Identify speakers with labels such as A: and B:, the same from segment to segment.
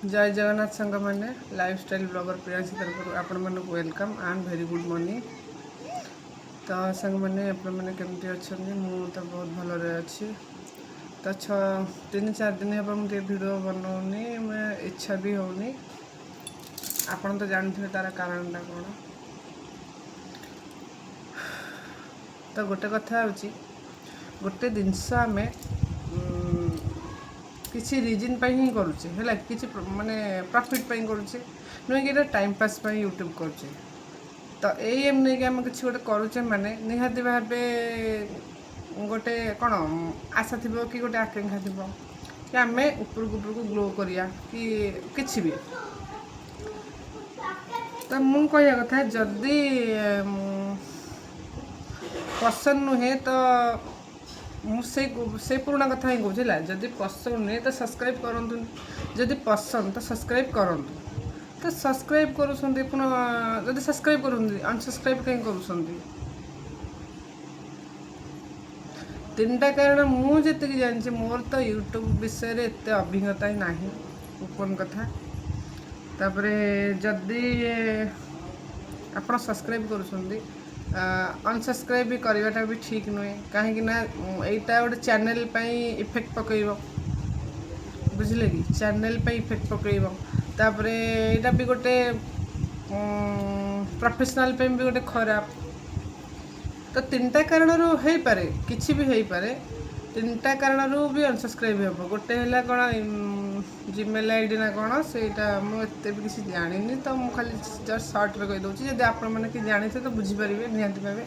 A: जय जगन्नाथ सांग मैंने लाइफस्टाइल ब्लॉगर प्रियांशी तरफ आपण मन welcome and very good morning. तो सांग मैंने आपण मैंने केमती अच्छा मु तो बहुत भल अच्छी। तो 3-4 दिन हम मुझे वीडियो बनाऊनी मैं इच्छा भी होनी। आपण तो जानते तार कारण कौन। तो गोटे कथा हूँ गोटे जिनस आम किसी रिजन पर ही करुचे है किसी माने प्रॉफिट पर करुचे नुहे कि टाइम पास पर यूट्यूब करुचे। तो एम नहीं कि आम कि गोटे करुचे माने निहाती भावे गोटे कौन आशा थी कि गोटे आकांक्षा थी कि आम उपरक उपरक ग्रो करिया कि किसी भी। तो मु कह कथा जदि पसंद नुहे तो से पुराना कथा ही कहूँ है जदि पसंद नुहे तो सब्सक्राइब करूँ जदि पसंद तो सब्सक्राइब करूँ। तो सब्सक्राइब करुँच पुनः जदि सब्सक्राइब करूँ अनसब्सक्राइब कहीं करूँ 3टा कारण मुझे जानी मोर तो यूट्यूब विषय रे एत अभिज्ञता ही नहीं ओपन कथा। तापर जदि आप सब्सक्राइब करुँच अनसब्सक्राइब भी करवाटा भी ठीक नुहे कहीं यहाँ गोटे चैनल इफेक्ट पकड़ बुझे कि चैनल इफेक्ट पकड़ तापर यहाँ भी गोटे प्रोफेशनल भी गोटे खराब। तो 3टा कारण हो पारे किसी भी हो पारे 3टा कारण भी अनसब्सक्राइब हम गोटे है कौन जीमेल आईडी ना कौन से मुझे भी किसी जानी तो मुझे खाली जस्ट सर्ट में कहीदे जब आप कि जानी थे तो बुझीपारे निहती भावे।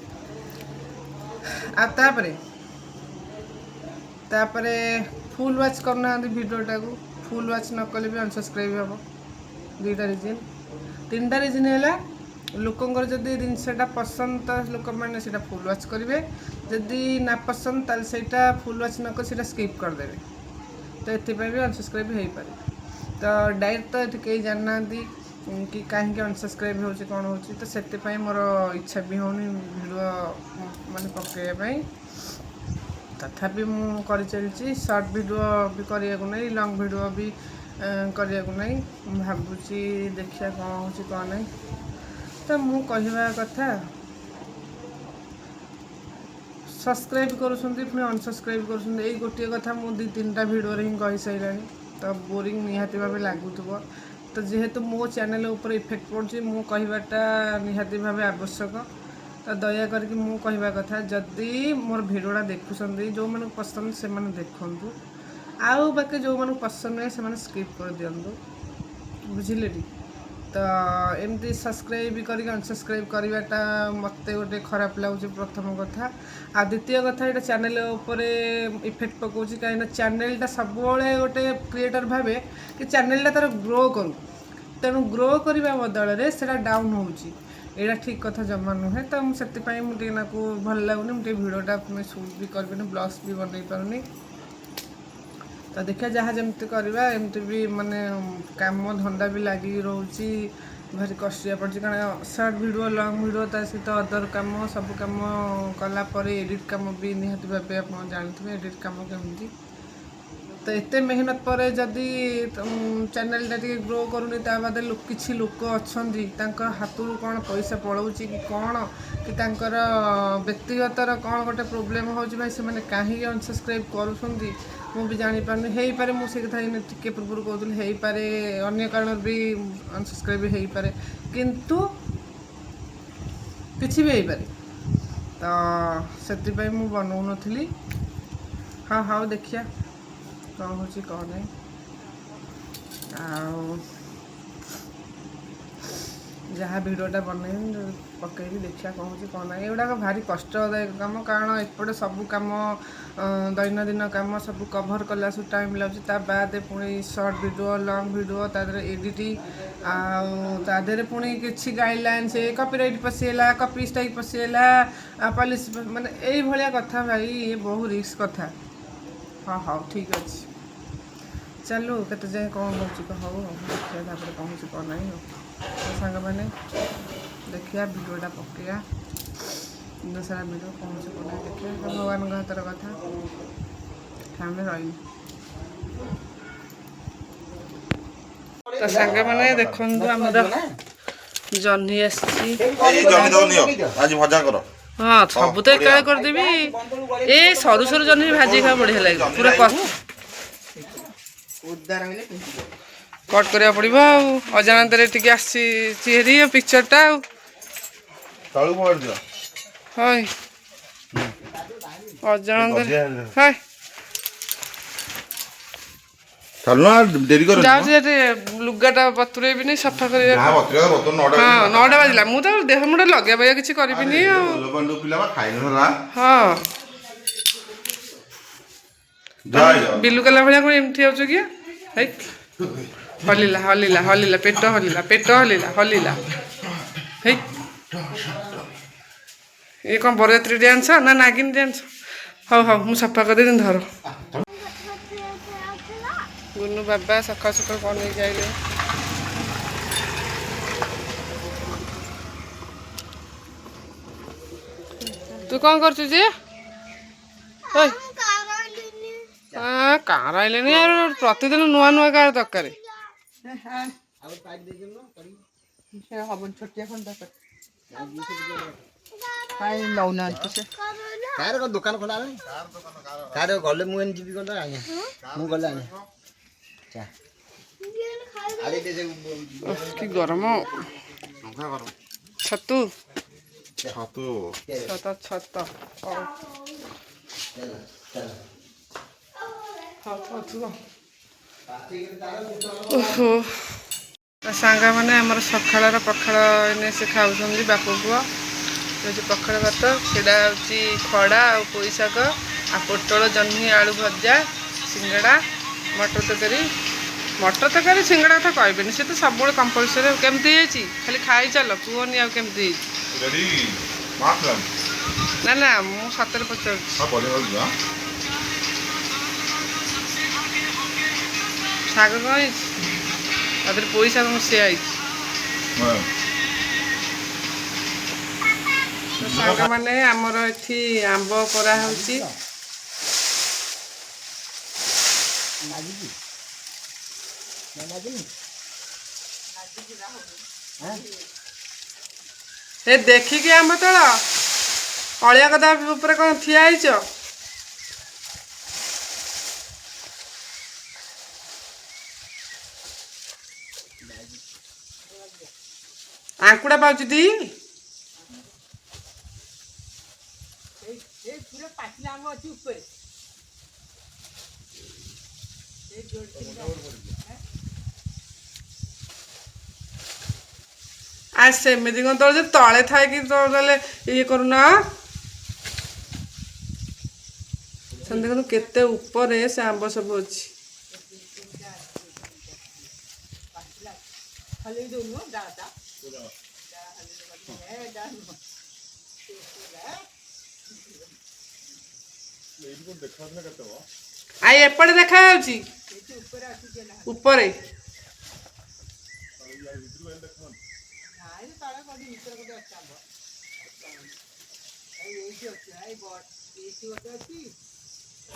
A: तापरे फुल वॉच करना वीडियोटा को फुल वॉच न कले भी अनसब्सक्राइब हम 2टा रिजन। 3टा रिजन है लोकंर जदि जिनसा पसंद तो लोक मैंने फुल वॉच करेंगे जदि ना पसंद ताल से फुल वॉच न कर स्किप करदे। तो ये भी अनसब्सक्राइब हो पारे। तो डायरेक्ट तो ये कहीं जानना कि कहीं अनसब्सक्राइब हो कौन हो तो से मोर इच्छा भी होनी वीडियो माने पकड़ाई। तथापि मु कर चलती शॉर्ट वीडियो भी करने को नहीं लॉन्ग वीडियो भी करने को नहीं भावुची देखिए कौन हो कौन नहीं। तो मु कहवा कथा सब्सक्राइब करुँच पुणी अनसब्सक्राइब करुँच यही गोटे कथा मुझे 2-3टा वीडियो ही कही सारा। तो बोरिंग निहाती भाव लगुव तो जेहेतु मो चैनल उपर इफेक्ट पड़ुची मु कहवाटा निहाती भाव आवश्यक। तो दया करके मु कहवा कथा जदि मोर वीडियोटा देखुं जो मन पसंद से मैंने देखूँ आउ बाकी जो मन पसंद नहीं से स्किप कर दिंतु बुझिले। तो एमती सब्सक्राइब भी करके अनसब्सक्राइब करवाटा मत गोटे खराब लगुच प्रथम कथा। आ द्वितीय कथा ये चैनल उपर इफेक्ट पकाउची कहीं चैनलटा सब गोटे क्रिएटर भावे कि चैनलटा तार ग्रो करूँ तेणु ग्रो करने बदल से डाउन होची यहाँ ठीक कथा जमा नुहे। तो मुझे भल लगुनि मुझे वीडियोटा शूट भी कर ब्लॉग्स भी बन पारूनी। तो देखिए जहाँ जमती करवा एमती भी माने काम धंदा भी लगी रोची भारी कष्टिया पड़ी कारण शॉर्ट वीडियो लॉन्ग वीडियो ता सहित अदर काम सब कम कलापर एडिट कम भी निहाती भावे आप जानते एडिट कम केमती। तो एत मेहनत पर जदि चैनलटा ग्रो करूनी बादे किसी लोक अच्छा हाथ कौन पैसा पलाऊँच कि कौन कि व्यक्तिगत कौन गोटे प्रोब्लेम हो से कहीं अनसब्सक्राइब करुँच मु भी जापारे हो पारे मुझे कथा टे पूर्व कहूँ हो पारे अन्य कारण भी अनसब्सक्राइब हो पारे किंतु किसी भी हो पारे। तो से मु बनाऊन हाँ हाँ देखिया कौन हो कौन नहीं जहाँ वीडियोटा बन पकईबी देखिया कौन हो कौन ना एगुड़ाक भारी कष्टदायक कम कारण एपटे सब कम दैनंदिन कम सब कभर कला सब टाइम लगे बाद पुणी शॉर्ट वीडियो लॉन्ग वीडियो तादर एडिटिंग आदर पुणी किसी गाइडलाइन से कॉपीराइट पशिगला कॉपी स्ट्राइक पशिगला पुलिस माने यही भाया कथा भाई ये बहुत रिस्क कथा। हाँ हाँ ठीक अच्छे चलू केते जाए कौन हो देखिए कौन हो कौन नहीं तो सांग मैंने देखिया वीडियोटा पकड़ा दिन सारा वीडियो कौन हो कौन नहीं देखिए भगवान हाथर कथा हम रही। ତ ସାଙ୍ଗମାନେ ଦେଖନ୍ତୁ ଆମର ଜହ୍ନି ଆସିଛି। ହଁ ସବୁ ତ ଏକାବେଳେ କରିଦେବି। ଏ ସରୁ ସରୁ ଜହ୍ନି ଭାଜି ଖାଇବା ବଢିଆ ଲାଗିବ। ପୁରା କଟ୍ କରିବାକୁ ପଡିବ ଆଉ। ଅଜାଣତରେ ଟିକେ ଆସିଛି ହେରି ପିକ୍ଚରଟା ଆଉ। ହଇ ଅଜାଣତରେ ହଇ ଯାଉଛି ସେଠି ଲୁଗାଟା ବତୁରେଇବିନି ସଫା କରିବା। ହଁ 9ଟା ବାଜିଲା। ମୁଁ ତ ଦେହ ମୁଣ୍ଡ ଲଗେଇବା କିଛି କରିବିନି ଆଉ। ହଁ ବିଲୁ କଲା ଭଳିଆ କଣ ଏମିତି ଯାଉଛ କି? ହଲିଲା ହଲିଲା ହଲିଲା ପେଟ ହଲିଲା ହଲିଲା ହେଇ ଏ କ'ଣ ବରଯାତ୍ରୀ ଡ୍ୟାନ୍ସ ନା ନାଗିନ ଡ୍ୟାନ୍ସ? ହଉ ହଉ ମୁଁ ସଫା କରିଦେବି ଧର। ଗୁନୁ ବାବା ସକାଳୁ ସକାଳୁ କ'ଣ ନେଇକି ଆଇଲେ? ତୁ କ'ଣ କରୁଛୁ ଯେ? କାର ଆଇଲେଣି ଆଉ ପ୍ରତିଦିନ ନୂଆ ନୂଆ କାର ଦରକାର।
B: ଦୋକାନ ଖୋଲା କାର ଗଲେ ମୁଁ ଯିବି ଗଲେ ଆଜ୍ଞା ମୁଁ ଗଲେ ଆଜ୍ଞା
A: କି ଗରମ। ଛତୁ ଛତ ଓହୋ ସାଙ୍ଗମାନେ ଆମର ସକାଳର ପଖାଳ ଏନେ ସେ ଖାଉଛନ୍ତି ବାପ ପୁଅ। ହେଉଛି ପଖାଳ ଭାତ, ସେଇଟା ହେଉଛି ଖଡ଼ା ଆଉ ପୋଇ ଶାଗ ଆଉ ପୋଟଳ ଜହ୍ନି ଆଳୁ ଭଜା, ସିଙ୍ଗଡ଼ା, ମଟର ତରକାରୀ। ମଟର ତରକାରୀ ସିଙ୍ଗଡ଼ା କଥା କହିବେନି, ସେ ତ ସବୁବେଳେ କମ୍ପଲସରି। କେମିତି ହେଇଛି ଖାଲି ଖାଇଚାଲ, କୁହନି ଆଉ କେମିତି ହେଇଛି। ନା ନା ମୁଁ ସତରେ ପଚାରୁଛି। ଶାଗ କ'ଣ ହେଇଛି? ତା ଦେହରେ ପୋଇ ଶାଗ ମିଶିଆ ହେଇଛି। ସାଙ୍ଗମାନେ ଆମର ଏଠି ଆମ୍ବ କରାହେଉଛି। ଏ ଦେଖିକି ଆମ୍ବ ତଳ ଅଳିଆ ଗଦା ଉପରେ କ'ଣ ଠିଆ ହେଇଛ? ଆଙ୍କୁଡ଼ା ପାଉଛି ଟି? ଆ ସେମିତି କ'ଣ ତୋଳ ତଳେ ଥାଇକି ତଳେ ଇଏ କରୁନ। ସେମିତି ଦେଖନ୍ତୁ କେତେ ଉପରେ ସେ ଆମ୍ବ ସବୁ ଅଛି। ଆଇ ଏପଟେ ଦେଖାଯାଉଛି ଉପରେ।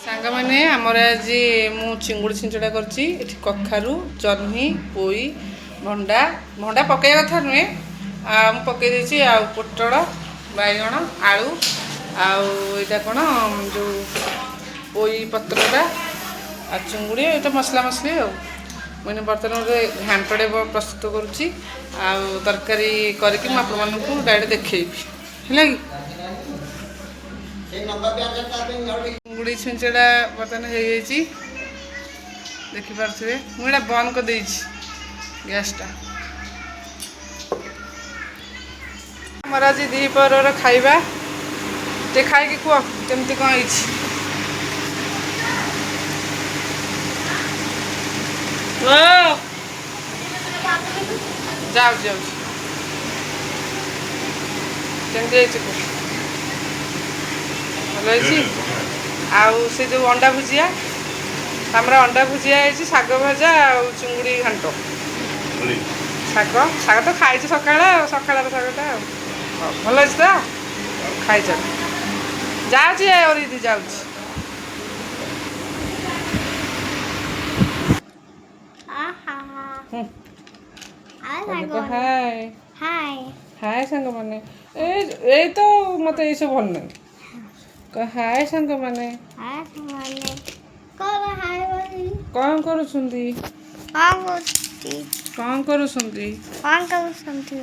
A: ସାଙ୍ଗମାନେ ଆମର ଆଜି ମୁଁ ଚିଙ୍ଗୁଡ଼ି ଛିଞ୍ଚଡ଼ା କରିଛି। ଏଠି କଖାରୁ, ଜହ୍ନି, ପୋଇ, ଭଣ୍ଡା ପକାଇବା କଥା ନୁହେଁ, ମୁଁ ପକାଇ ଦେଇଛି। ଆଉ ପୋଟଳ, ବାଇଗଣ, ଆଳୁ, ଆଉ ଏଇଟା କ'ଣ ଯେଉଁ ପୋଇ ପତ୍ରଟା ଆଉ ଚିଙ୍ଗୁଡ଼ି, ଏଇଟା ମସଲା ମସଲି ଆଉ। ମାନେ ବର୍ତ୍ତମାନ ଗୋଟେ ଘାଣ୍ଟଟେ ପ୍ରସ୍ତୁତ କରୁଛି। ଆଉ ତରକାରୀ କରିକି ମୁଁ ଆପଣମାନଙ୍କୁ ଡାଇରେକ୍ଟ ଦେଖେଇବି, ହେଲା କି। ଚିଙ୍ଗୁଡ଼ି ଛିଞ୍ଚଡ଼ା ବର୍ତ୍ତମାନ ହେଇଯାଇଛି, ଦେଖିପାରୁଥିବେ। ମୁଁ ଏଇଟା ବନ୍ଦ କରିଦେଇଛି ଗ୍ୟାସ୍ଟା। ଆମର ଆଜି ଦ୍ୱିପହରର ଖାଇବା ଟିକେ ଖାଇକି କୁହ କେମିତି କ'ଣ ହେଇଛି। ଯାଉଛି କେମିତି ହେଇଛି କୁହ। ଭଲ ହେଇଛି। ଆଉ ସେ ଯେଉଁ ଅଣ୍ଡା ଭୁଜିଆ, ଆମର ଅଣ୍ଡା ଭୁଜିଆ ହେଇଛି, ଶାଗ ଭଜା ଆଉ ଚିଙ୍ଗୁଡ଼ି ଘାଣ୍ଟ। ଶାଗ ତ ଖାଇଛି ସକାଳର ଶାଗଟା ଆଉ। ଭଲ ଅଛି ତ, ଖାଇଛ। ଯାଉଛି ଓରିଦି ଯାଉଛି। ହାଏ
C: ହାଏ
A: ହାଏ ସାଙ୍ଗମାନେ ଏଇ ତ ମୋତେ ଏଇସବୁ ଭଲ ନାହିଁ କହ ହାଏ ସାଙ୍ଗମାନେ
C: ହାଏ ସାଙ୍ଗମାନେ କଣ ହାଏ ବୋଲି
A: କ'ଣ କରୁଛନ୍ତି କ'ଣ କରୁଛନ୍ତି
C: କଣ କରୁଛନ୍ତି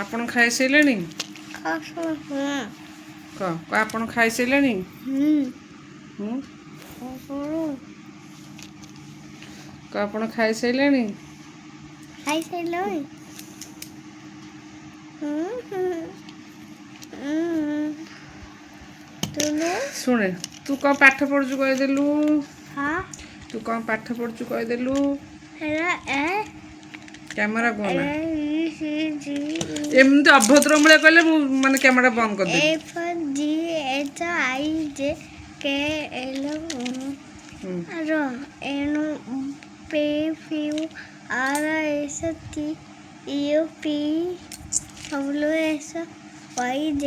A: ଆପଣ ଖାଇସାରିଲେଣି କହ ଆପଣ ଖାଇସାରିଲେଣି ହୁଁ କହ ଆପଣ ଖାଇସାରିଲେଣି
C: ଖାଇସାରିଲଣି ତୁମେ
A: ଶୁଣେ ତୁ କ'ଣ ପାଠ ପଢ଼ୁଛୁ କହିଦେଲୁ
C: ହଁ
A: ତୁ କ'ଣ ପାଠ ପଢ଼ୁଛୁ କହିଦେଲୁ
C: ହେଲା
A: କ୍ୟାମେରା କୁହନା
C: A G
A: ଏମିତି ଅଭଦ୍ର ଭଳିଆ କହିଲେ ମୁଁ ମାନେ କ୍ୟାମେରା ବନ୍ଦ କରିଦେବି
C: A for G H I J K L
A: ହୁଁ
C: N P Q R S T U P W X Y Z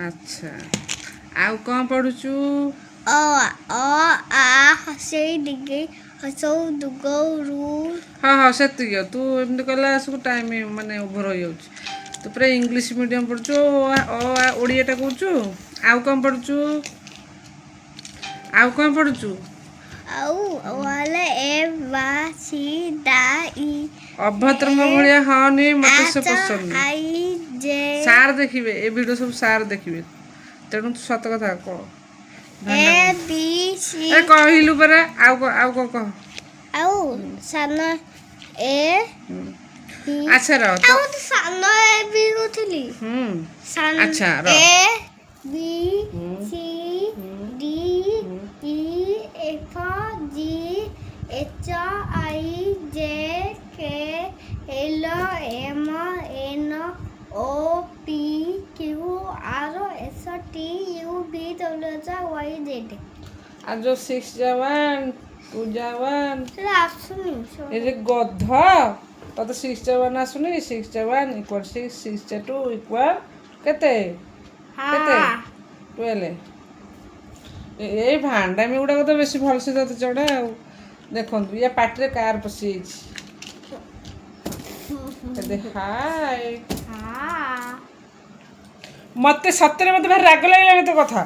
A: ଆଚ୍ଛା ଆଉ କ'ଣ ପଢ଼ୁଛୁ
C: ଆ ହସେଇ ଡିଗେଇ ହସଉ ଦୁଗଉ ରୁ
A: ହଁ ହଁ ସେତିକି ତୁ ଏମିତି କଲା ସବୁ ଟାଇମ୍ ମାନେ ଓଭର ହେଇଯାଉଛି ତୁ ପୁରା ଇଂଲିଶ ମିଡ଼ିୟମ୍ ପଢ଼ୁଛୁ ଓଡ଼ିଆଟା କହୁଛୁ ଆଉ କ'ଣ ପଢ଼ୁଛୁ ଆଉ କ'ଣ ପଢ଼ୁଛୁ
C: ଆଉ ୱାଲେ ଏ ବା ସି ଡା ଇ
A: ଅଭଦ୍ରଙ୍କ ଭଳିଆ ହନି ମୋତେ ସେ ପସନ୍ଦ ନୁହେଁ
C: ଆଇ ଜେ
A: ସାର୍ ଦେଖିବେ ଏ ଭିଡ଼ିଓ ସବୁ ସାର୍ ଦେଖିବେ ତେଣୁ ତୁ ସତ କଥା କହ
C: ଏ ବି ସି
A: ଏ କହିଲୁ ପରା ଆଉ କ'ଣ କହ
C: ଆଉ ସାନ ଏ ବି
A: ଆଚ୍ଛା ରହ
C: ଆଉ ତ ସାନ ଏ ବି କହୁଥିଲି
A: ହୁଁ
C: ସାନ
A: ଆଚ୍ଛା, ରହ।
C: A B C D E F G H I J K L M N O P Q R S T U V W X Y Z
A: ଆଉ ଯେଉଁ 6 ଯା 1 2 ଯା 1
C: ସେଟା ଆସୁନି
A: ଏ ଯେ ଗଧ ତତେ 6 ଯା 1 ଆସୁନି 6 ଯା 1 ଇକ୍ୱାଲ୍ 6 6 ଯା 2 ଇକ୍ୱାଲ୍ କେତେ କେତେ 12 ଏଇ ଭାଣ୍ଡାମି ଗୁଡ଼ାକ ତ ବେଶୀ ଭଲସେ ତତେ ଚଢ଼େ ଆଉ ଦେଖନ୍ତୁ ୟା ପାଟିରେ କାର୍ ପଶିଯାଇଛି ହାଏ ମତେ ସତରେ ମତେ ଭାରି ରାଗ ଲାଗିଲାଣି ତୋ କଥା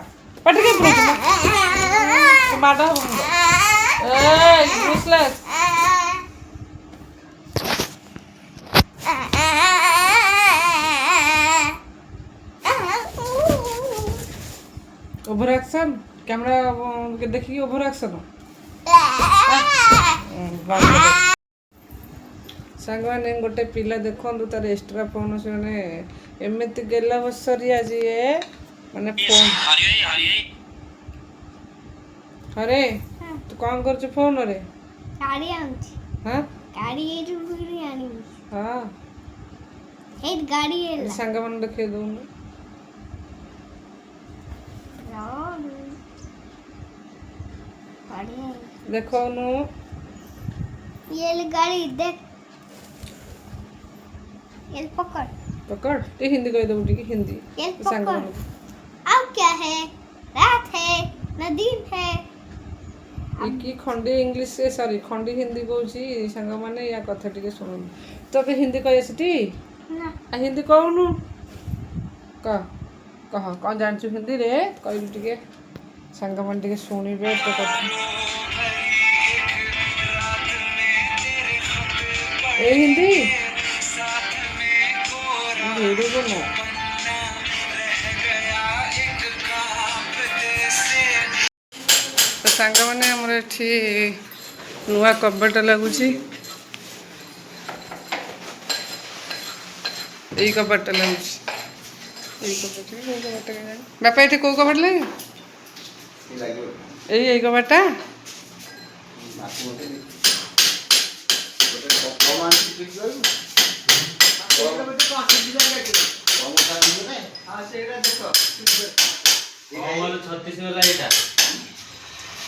A: ପାଟି କାଇଁ ପୁରଉଛୁ ମାଡ଼ ହବ useless ଓଭର ଆକ୍ସନ୍ କ୍ୟାମେରା ଦେଖିକି ଓଭର ଆକ୍ସନ୍ ସାଙ୍ଗମାନେ ଗୋଟେ ପିଲା ଦେଖନ୍ତୁ ତାର ଏକ୍ସଟ୍ରା ଫୋନ୍ ସେମାନେ ଏମିତି ଗେଲା ବସରିଆ ଯିଏ ମାନେ ଫୋନ୍ ହରେ ତୁ କ'ଣ କରୁଛୁ ଫୋନରେ
C: ଗାଡ଼ି ଆଣୁଛି
A: ହଁ
C: ଗାଡ଼ି ଏଇଠୁ ବିକ୍ରି ଆଣିବି
A: ହଁ
C: ଏଇଠି ଗାଡ଼ି ହେଲା
A: ସାଙ୍ଗମାନେ ଦେଖେଇ ଦେଉନୁ
C: गाड़ी
A: ଦେଖଉନୁ
C: ये ले गाड़ी देख ये पकड़
A: ପକଡ଼ ଟିକେ ହିନ୍ଦୀ କହିଦେବୁ ଟିକେ ହିନ୍ଦୀ
C: ये
A: ସାଙ୍ଗମାନଙ୍କୁ
C: पकड़ अब क्या है रात है नदी है
A: କି ଖଣ୍ଡି ଇଂଲିଶ ସରି ଖଣ୍ଡି ହିନ୍ଦୀ କହୁଛି ସାଙ୍ଗମାନେ ୟା କଥା ଟିକେ ଶୁଣନ୍ତୁ ତୋତେ ହିନ୍ଦୀ କହି ଆସିଟି
C: ना
A: ଆଉ ହିନ୍ଦୀ କହୁନୁ କହ କହ କ'ଣ ଜାଣିଛୁ ହିନ୍ଦୀରେ କହିଲୁ ଟିକେ ସାଙ୍ଗମାନେ ଟିକେ ଶୁଣିବେ ତୋ କଥା ଏ ହିନ୍ଦୀ ଭିଡ଼ିଓ ବନଉ ତ ସାଙ୍ଗମାନେ ଆମର ଏଠି ନୂଆ କବାଟ ଲାଗୁଛି ଏଇ କବାଟଟା ଲାଗୁଛି ଏଇ କବାଟ କେଉଁ କବାଟଟା କେଜାଣି ବାପା ଏଠି କେଉଁ କବାଟ ଲାଗେ ଏଇ କବାଟଟା
D: ଛତିଶଗଡ଼ ଏଇଟା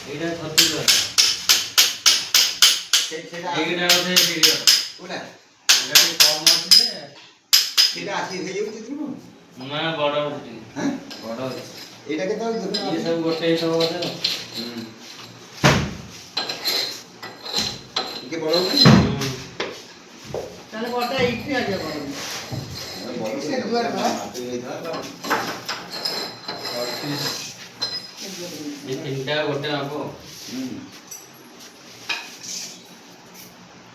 D: ଏଇଟା ଛତିଶଗଡ଼ ଏଇଟା ଗୋଟେ ପିରିୟଡ଼
B: କୋଉଟା
D: ଏଇଟା ଟିକେ କମ୍ ଅଛି ଯେ
B: ସେଇଟା ଆସି ହେଇଯାଉଛି ତୁମ
D: ନା ବଡ଼ ଅଛି ଟିକେ
B: ହାଁ
D: ବଡ଼ ଅଛି
B: ଏଇଟା କେତେବେଳେ ଦେଖୁନ
D: ଇଏ ସବୁ ଗୋଟେ ହେଇଥିବ ବୋଧେ
B: ଟିକେ ବଡ଼ ହଉଛି
E: ତାହେଲେ ବଟା ଏଇଠି ଆଗେ କରନ୍ତୁ। ସେ ଦୁଆର ବା।
D: ଏ ତିନିଟା ଗୋଟେ ହବ।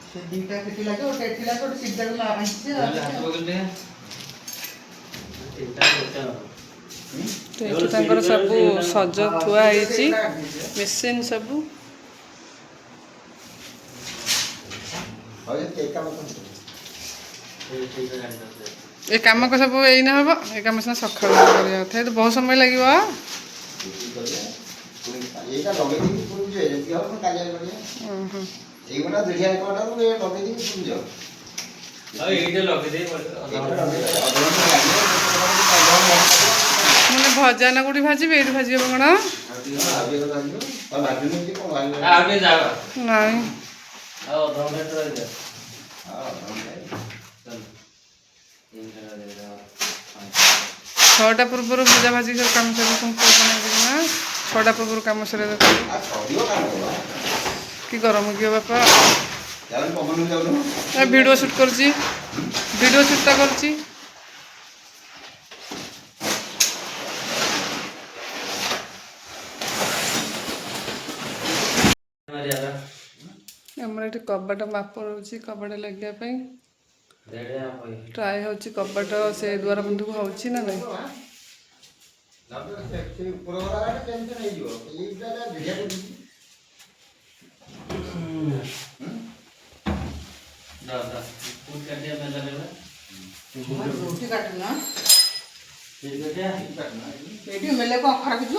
E: ସେ ଦିଟା ସେଠି ଲାଗେ ଗୋଟେ ଏଠି ଲାଗେ ଗୋଟେ ସିଧାକୁ ଆଣିଛି
D: ହାତ ପକେଇଲେ ତିନିଟା ଗୋଟେ ହବ।
A: ଏଠି ତାଙ୍କର ସବୁ ସଜ ଥୁଆ ହେଇଛି ମେସିନ୍ ସବୁ। ଏ କାମ ସବୁ ଏଇନା ହବ। ଏ କାମ ସିନା ସକାଳୁ କରିବା କଥା। ଏ ତ ବହୁତ ସମୟ ଲାଗିବ।
B: ଏଇଗୁଡ଼ା ଦୁରିଆ କଟାକୁ ଲଗେଇଦେଇକି ପୁଣି ଯାଉ।
D: ଆଉ ଏଇଟା ଲଗେଇଦେଇ
A: ମାନେ ଭଜା ନା କୋଉଠି ଭାଜିବେ? ଏଇଠି ଭାଜିବେ କଣ?
D: ଆଉ ଟିକେ ଯାଅ।
A: ନାଇଁ
D: ଆଉ ଅଧଘଣ୍ଟା ରହିଯାଅ।
A: ଛଅଟା ପୂର୍ବରୁ ଭଜା ଭାଜି ସବୁ କାମ ସରିବ। ନା 6ଟା ପୂର୍ବରୁ କାମ ସରିବା ଦରକାର। କି ଗରମ କିଏ ବାପା? ଭିଡ଼ିଓ ସୁଟ୍ କରୁଛି। ଭିଡ଼ିଓ ସୁଟ୍ଟା କରୁଛି। ଆମର ଏଠି କବାଟ ମାପ ରହୁଛି। କବାଟ ଲାଗିବା ପାଇଁ ଟ୍ରାଏ ହେଉଛି। କବାଟ ସେ ଦ୍ୱାର ବନ୍ଧୁକୁ ହେଉଛି ନା ନାହିଁ?
E: ରୋଟି କାଟୁନ ଏଇଠି ମେଲେ କ'ଣ ଖରାପ ଯିବ?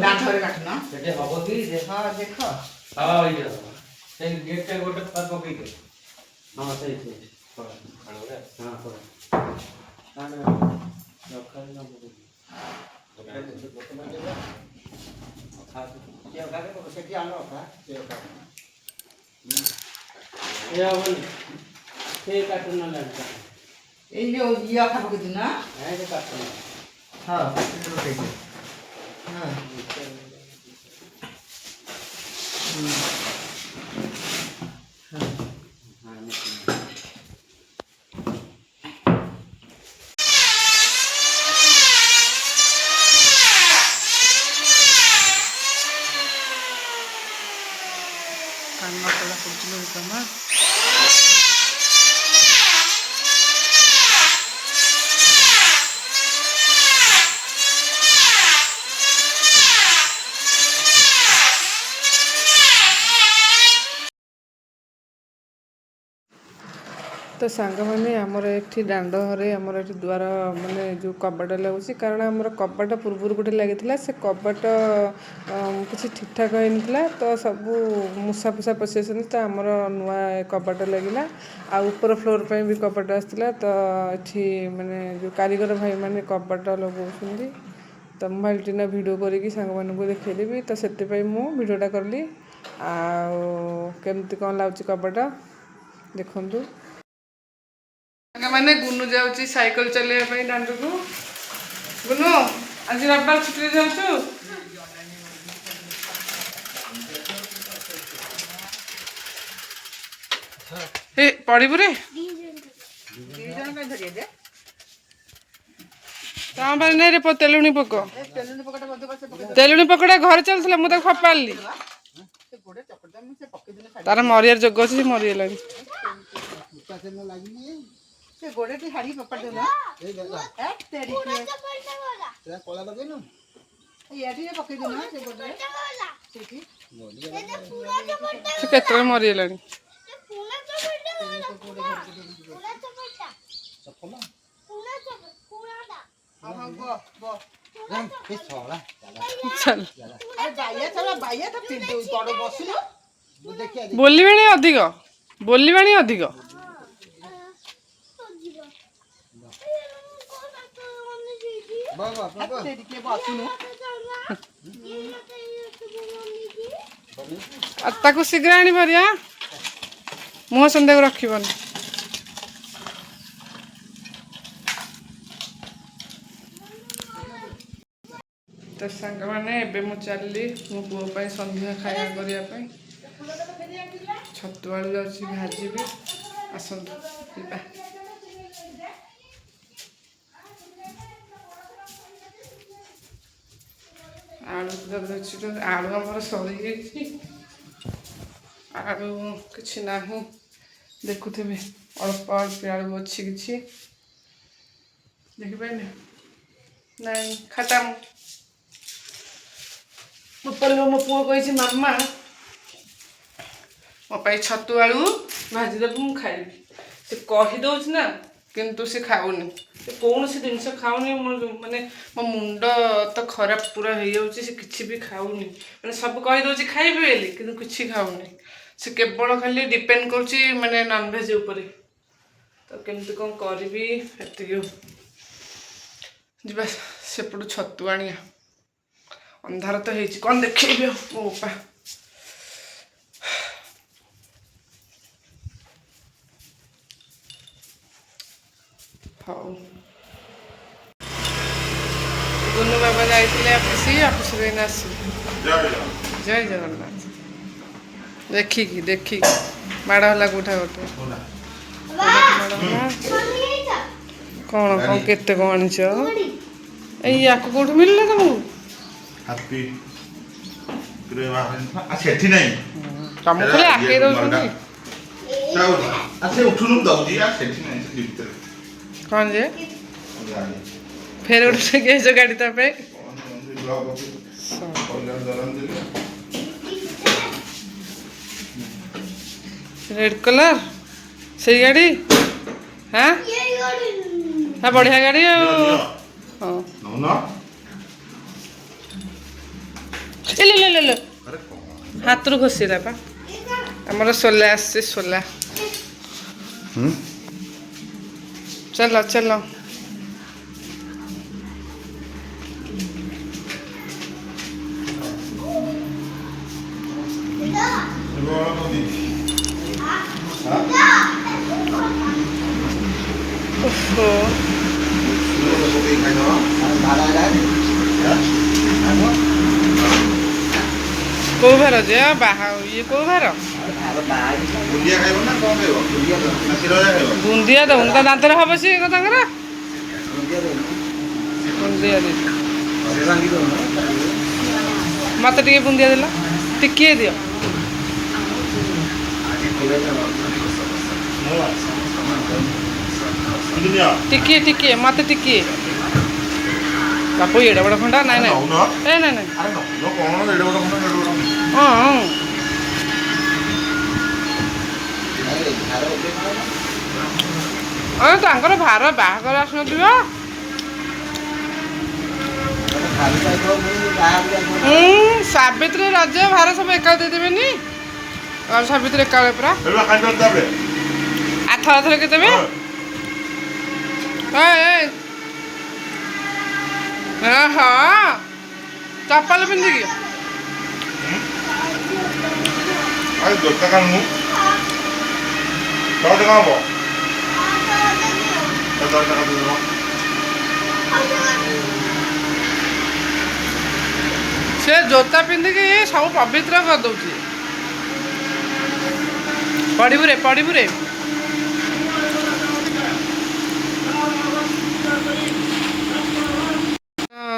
E: ଦାଣ୍ଠରେ କାଟୁନ
D: ହବ କି?
E: ହଁ ଦେଖ
D: ସେ ଗେଟ୍ଟା ଗୋଟେ ପକେଇଦେ। ହଁ ସେଇଠି
B: ସେଠି ଆଣ
D: ସେ କାଟୁନ
E: ଏଇ ଯୋଉ ଇଏ ଅଖା ପକେଇଛୁ ନା?
D: କାଟୁନ
E: ହଁ
A: କାନ କଲା କରୁଥିଲେ କାମ। ତ ସାଙ୍ଗମାନେ ଆମର ଏଠି ଦାଣ୍ଡ ଘରେ ଆମର ଏଠି ଦ୍ୱାର ମାନେ ଯେଉଁ କବାଟ ଲାଗୁଛି। କାରଣ ଆମର କବାଟ ପୂର୍ବରୁ ଗୋଟେ ଲାଗିଥିଲା। ସେ କବାଟ କିଛି ଠିକ୍ଠାକ୍ ହେଇନଥିଲା। ତ ସବୁ ମୂଷା ଫୁଷା ପଶିଯାଇଛନ୍ତି। ତ ଆମର ନୂଆ କବାଟ ଲାଗିଲା। ଆଉ ଉପର ଫ୍ଲୋର୍ ପାଇଁ ବି କବାଟ ଆସିଥିଲା। ତ ଏଠି ମାନେ ଯେଉଁ କାରିଗର ଭାଇମାନେ କବାଟ ଲଗାଉଛନ୍ତି। ତ ମୁଁ ଭାବିଲି ନା ଭିଡ଼ିଓ କରିକି ସାଙ୍ଗମାନଙ୍କୁ ଦେଖାଇଦେବି। ତ ସେଥିପାଇଁ ମୁଁ ଭିଡ଼ିଓଟା କଲି। ଆଉ କେମିତି କ'ଣ ଲାଗୁଛି କବାଟ ଦେଖନ୍ତୁ। ସାଙ୍ଗମାନେ ଗୁନୁ ଯାଉଛି ସାଇକେଲ ଚଲେଇବା ପାଇଁ ଦାଣ୍ଡକୁ। ଗୁନୁ ଆଜି ରବିବାର ଛୁଟିରେ ଯାଉଛୁ? ଏ ପଢିବୁ ରେ? ତମ ପାଇଁ ନାଇଁ ରେ ତେଲୁଣି ପୋକ। ତେଲୁଣି ପୋକଟା ଘରେ ଚାଲୁଥିଲା। ମୁଁ ତାକୁ ଫୋପାଡ଼ିଲି। ତାର ମରିବାର ଯୋଗ ଅଛି। ସେ ମରିଗଲାଣି।
E: ସେ ଗୋଡ଼େଟି ହାଡ଼ି ପପାଡ଼ି ଦେଉନ। ଏଠି ପକେଇ ଦେଉନ ସେ ଗୋଡ଼ରେ ସେଇଠି।
A: ସେ କେତେବେଳେ ମରିଗଲାଣି। ବୋଲିବାଣି ଅଧିକ। ବୋଲିବାଣି ଅଧିକ। ଆଉ ତାକୁ ଶୀଘ୍ର ଆଣିବ ରିଆ। ମୁହଁ ସନ୍ଦେହ ରଖିବନି। ତ ସାଙ୍ଗମାନେ ଏବେ ମୁଁ ଚାଲିଲି ମୋ ପୁଅ ପାଇଁ ସନ୍ଧ୍ୟା ଖାଇବା କରିବା ପାଇଁ। ଛତୁ ଆଳୁ ଯାଉଛି ଭାଜିବି। ଆସନ୍ତୁ ଯିବା। ଆଳୁ ଅଛି ତ, ଆଳୁ ଆମର ସରିଯାଇଛି। ଆଳୁ କିଛି ନାହିଁ, ଦେଖୁଥିବେ ଅଳ୍ପ ଅଳ୍ପ ଆଳୁ ଅଛି କିଛି, ଦେଖିପାରିଲେ ନାଇଁ ଖାତା। ମୋ ପୁଅ କହିଛି ମାମା ମୋ ପାଇଁ ଛତୁ ଆଳୁ ଭାଜିଦେବୁ ମୁଁ ଖାଇବି। ସେ କହିଦେଉଛି ନା, କିନ୍ତୁ ସେ ଖାଉନି। ସେ କୌଣସି ଜିନିଷ ଖାଉନି। ମାନେ ମୋ ମୁଣ୍ଡ ତ ଖରାପ ପୁରା ହେଇଯାଉଛି। ସେ କିଛି ବି ଖାଉନି, ମାନେ ସବୁ କହିଦେଉଛି ଖାଇବି ବୋଲି, କିନ୍ତୁ କିଛି ଖାଉନି। ସେ କେବଳ ଖାଲି ଡିପେଣ୍ଡ କରୁଛି ମାନେ ନନଭେଜ ଉପରେ। ତ କେମିତି କ'ଣ କରିବି ଏତିକି। ଯିବା ସେପଟୁ ଛତୁ ଆଣିବା। ଅନ୍ଧାର ତ ହେଇଛି, କ'ଣ ଦେଖେଇବି ଆଉ ମୋ ବାପା। ହଉ, ଗୁନୁ ବାବା ଯାଇଥିଲେ ଅଫିସରୁ ଏଇନା ଆସିଲେ। ଜୟ ଜଗନ୍ନାଥ। ଦେଖିକି ମାଡ଼ ହେଲା କୋଉଠା ଗୋଟେ ମାଡ଼ ହେଲା। କ'ଣ କେତେ କ'ଣ ଆଣିଛ? ଏଇ ୟାକୁ କୋଉଠୁ ମିଳିଲା ତମକୁ?
E: ସେଠି ନାହିଁ
A: ତମକୁ ଖାଲି ଆଗେଇ ଦଉଛନ୍ତି।
E: ଉଠୁନୁ ଦଉଛି ସେଠି ନାହିଁ ଭିତରେ
A: କ'ଣ ଯେ ଫେର ଗୋଟେ ଗ୍ୟାସ ଗାଡ଼ି ତା ପାଇଁ ରେଡ୍ କଲର୍ ସେଇ ଗାଡ଼ି। ହଁ ବଢ଼ିଆ ଗାଡ଼ି ଆଉ। ହଁ ହାତରୁ ଖସିଲା ପା। ଆମର ସୋଲା ଆସିଛି, ସୋଲା। ଚାଲ ଚାଲ। କୋଉ ଭାର ଯେ ବାହା ଇଏ କୋଉ ଭାର? ବୁନ୍ଦିଆ ଦଉନି ତା ଦାନ୍ତରେ ହବ ସିଏ ତାଙ୍କର। ବୁନ୍ଦିଆ ଦେଇ ମତେ ଟିକେ ବୁନ୍ଦିଆ ଦେଲ, ଟିକିଏ ଦିଅ। ଟିକିଏ ମତେ ଟିକିଏ। ବାପୁ ଏଡେ ବଡ଼ ଖଣ୍ଡା? ନାଇଁ ନାଇଁ ନାଇଁ। ହଁ ତାଙ୍କର ଭାର ବାହାଘର ଆସୁନଥିବ। ସାବିତ୍ରୀ ରଜ ଭାର ସବୁ ଏକା ଦେଇଦେବେନି? ସାବିତ୍ରୀ ଏକା ପୁରା ଆଥର କେତେବେ? ହଁ ଚପଲ ପିନ୍ଧିକି ସେ ଜୋତା ପିନ୍ଧିକି ସବୁ ପବିତ୍ର କରିଦଉଛି। ପଡ଼ିବୁରେ।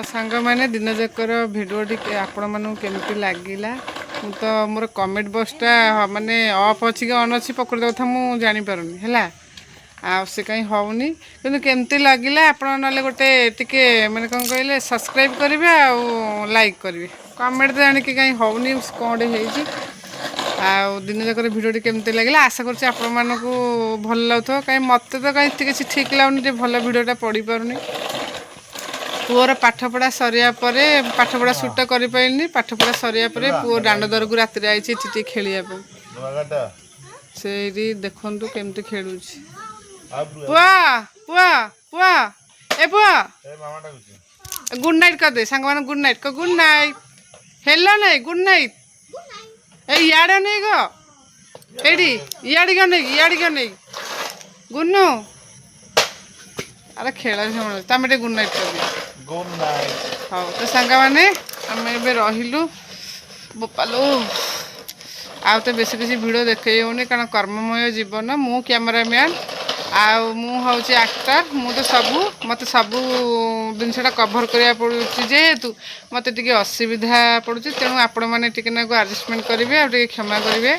A: ସାଙ୍ଗମାନେ ଦିନଯାକର ଭିଡ଼ିଓଟି ଆପଣମାନଙ୍କୁ କେମିତି ଲାଗିଲା? ମୁଁ ତ ମୋର କମେଣ୍ଟ ବକ୍ସଟା ମାନେ ଅଫ୍ ଅଛି କି ଅନ୍ ଅଛି ପ୍ରକୃତ କଥା ମୁଁ ଜାଣିପାରୁନି ହେଲା। ଆଉ ସେ କାହିଁ ହେଉନି, କିନ୍ତୁ କେମିତି ଲାଗିଲା ଆପଣ ନହେଲେ ଗୋଟେ ଟିକେ ମାନେ କ'ଣ କହିଲେ ସବସ୍କ୍ରାଇବ୍ କରିବେ ଆଉ ଲାଇକ୍ କରିବେ। କମେଣ୍ଟ ତ ଜାଣିକି କାହିଁ ହେଉନି, କ'ଣ ଗୋଟେ ହେଇଛି। ଆଉ ଦିନଯାକର ଭିଡ଼ିଓଟି କେମିତି ଲାଗିଲା ଆଶା କରୁଛି ଆପଣମାନଙ୍କୁ ଭଲ ଲାଗୁଥିବ। କାହିଁ ମୋତେ ତ କାହିଁ କିଛି ଠିକ୍ ଲାଗୁନି ଯେ ଭଲ ଭିଡ଼ିଓଟା ପଡ଼ିପାରୁନି। ପୁଅର ପାଠପଢ଼ା ସରିବା ପରେ ପାଠପଢ଼ା ସୁଟ କରିପାରିଲିନି। ପାଠପଢ଼ା ସରିବା ପରେ ପୁଅ ଦାଣ୍ଡ ଦରକୁ ରାତିରେ ଆଇଛି ଏଠି ଟିକେ ଖେଳିବା ପାଇଁ। ସେଇଠି ଦେଖନ୍ତୁ କେମିତି ଖେଳୁଛି। ପୁଅ ଗୁଡ୍ ନାଇଟ୍ କରିଦେ ସାଙ୍ଗମାନେ। Good night good night. Hello ନାଇଁ ଗୁଡ୍ ନାଇଟ୍। ଏଇ ଇଆଡ଼େ ନେଇ ଗ ଏଇଠି ଇଆଡ଼ିକି ନେଇ ଗୁନୁ। ଆରେ ଖେଳ ତମେ ଟିକେ ଗୁଡ୍ ନାଇଟ୍ କରିଦିଅ। ହଉ ତ ସାଙ୍ଗମାନେ ଆମେ ଏବେ ରହିଲୁ ବୋପାଲୋ। ଆଉ ତ ବେଶୀ କିଛି ଭିଡ଼ିଓ ଦେଖେଇ ହେଉନି କାରଣ କର୍ମମୟ ଜୀବନ। ମୁଁ କ୍ୟାମେରାମ୍ୟାନ୍ ଆଉ ମୁଁ ହେଉଛି ଆକ୍ଟର। ମୁଁ ତ ମୋତେ ସବୁ ଜିନିଷଟା କଭର୍ କରିବାକୁ ପଡ଼ୁଛି ଯେହେତୁ ମୋତେ ଟିକେ ଅସୁବିଧା ପଡ଼ୁଛି। ତେଣୁ ଆପଣମାନେ ଟିକେ ନାକୁ ଆଡ଼ଜଷ୍ଟମେଣ୍ଟ କରିବେ ଆଉ ଟିକେ କ୍ଷମା କରିବେ,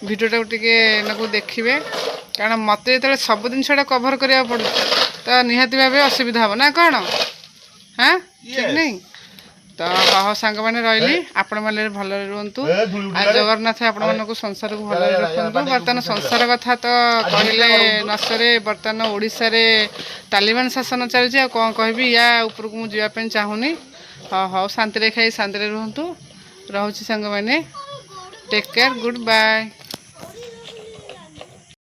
A: ଭିଡ଼ିଓଟାକୁ ଟିକେ ନାକୁ ଦେଖିବେ। କାରଣ ମୋତେ ଯେତେବେଳେ ସବୁ ଜିନିଷଟା କଭର୍ କରିବାକୁ ପଡ଼ୁଛି ତ ନିହାତି ଭାବେ ଅସୁବିଧା ହେବ ନା କ'ଣ? ହଁ ଠିକ୍ ନାହିଁ ତ? ହଉ ସାଙ୍ଗମାନେ ରହିଲି, ଆପଣମାନେ ଭଲରେ ରୁହନ୍ତୁ। ଆଉ ଜଗନ୍ନାଥ ଆପଣମାନଙ୍କୁ ସଂସାରକୁ ଭଲରେ ରଖନ୍ତୁ। ବର୍ତ୍ତମାନ ସଂସାର କଥା ତ କହିଲେ ନ ସରେ। ବର୍ତ୍ତମାନ ଓଡ଼ିଶାରେ ତାଲିବାନ ଶାସନ ଚାଲିଛି। ଆଉ କ'ଣ କହିବି, ୟା ଉପରକୁ ମୁଁ ଯିବା ପାଇଁ ଚାହୁଁନି। ହଉ ଶାନ୍ତିରେ ଖାଇ ଶାନ୍ତିରେ ରୁହନ୍ତୁ। ରହୁଛି ସାଙ୍ଗମାନେ, ଟେକ୍ କେୟାର, ଗୁଡ୍ ବାଏ।